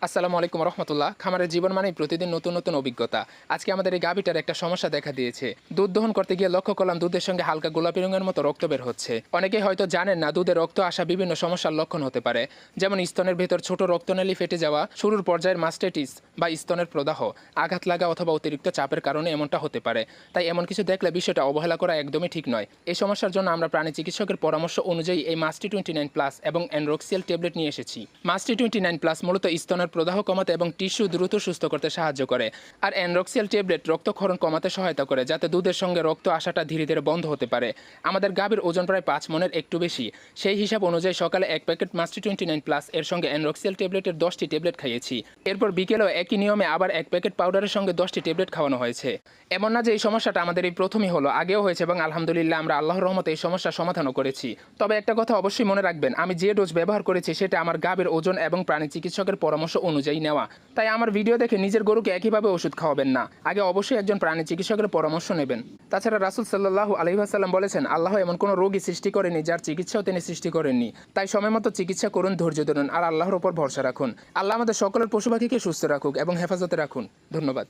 আসসালামু আলাইকুম রহমতুল্লাহ। খামারের জীবন মানেই প্রতিদিন নতুন নতুন অভিজ্ঞতা। আজকে আমাদের এই গাভীটার একটা সমস্যা দেখা দিয়েছে। দুধ দহন করতে গিয়ে লক্ষ্য করলাম দুধের সঙ্গে হালকা গোলাপি রঙের মতো রক্ত বের হচ্ছে। অনেকেই হয়তো জানেন না দুধে রক্ত আসা বিভিন্ন সমস্যার লক্ষণ হতে পারে, যেমন স্তনের ভেতর ছোট রক্তনালী ফেটে যাওয়া, শুরুর পর্যায়ের মাস্টাইটিস বা স্তনের প্রদাহ, আঘাত লাগা অথবা অতিরিক্ত চাপের কারণে এমনটা হতে পারে। তাই এমন কিছু দেখলে বিষয়টা অবহেলা করা একদমই ঠিক নয়। এই সমস্যার জন্য আমরা প্রাণী চিকিৎসকের পরামর্শ অনুযায়ী এই মাস্টি 29 প্লাস এবং অ্যানরক্সিয়াল ট্যাবলেট নিয়ে এসেছি। মাস্টি 29 প্লাস মূলত স্তনের প্রদাহ কমাতে এবং টিস্যু দ্রুত সুস্থ করতে সাহায্য করে, আর অ্যানরক্সিয়াল ট্যাবলেট রক্তক্ষরণ কমাতে সহায়তা করে, যাতে দুধের সঙ্গে রক্ত আসাটা ধীরে ধীরে বন্ধ হতে পারে। আমাদের গাভীর ওজন প্রায় 5 মনের একটু বেশি। সেই হিসাব অনুযায়ী সকালে 1 প্যাকেট মাস্টি 29 প্লাস এর সঙ্গে অ্যানরক্সিয়াল ট্যাবলেটের 10টি ট্যাবলেট খাইয়েছি। এরপর বিকেলেও একই নিয়মে আবার 1 প্যাকেট পাউডারের সঙ্গে 10টি ট্যাবলেট খাওয়ানো হয়েছে। এমন না যে এই সমস্যাটা আমাদের এই প্রথমই হলো, আগেও হয়েছে এবং আলহামদুলিল্লাহ আমরা আল্লাহর রহমতে এই সমস্যার সমাধানও করেছি। তবে একটা কথা অবশ্যই মনে রাখবেন, আমি যে ডোজ ব্যবহার করেছি সেটা আমার গাভীর ওজন এবং প্রাণী চিকিৎসকের পরামর্শ অনুযায়ী নেওয়া। তাই আমার ভিডিও দেখে নিজের গরুকে একইভাবে ওষুধ খাওয়াবেন না, আগে অবশ্যই একজন প্রাণী চিকিৎসকের পরামর্শ নেবেন। তাছাড়া রাসূল সাল্লাল্লাহু আলাইহি ওয়াসাল্লাম বলেছেন, আল্লাহ এমন কোনো রোগী সৃষ্টি করেনি যার চিকিৎসাও তিনি সৃষ্টি করেননি। তাই সময় মতো চিকিৎসা করুন, ধৈর্য ধরুন আর আল্লাহর উপর ভরসা রাখুন। আল্লাহ আমাদের সকলের পশু পাখিকে সুস্থ রাখুক এবং হেফাজতে রাখুন। ধন্যবাদ।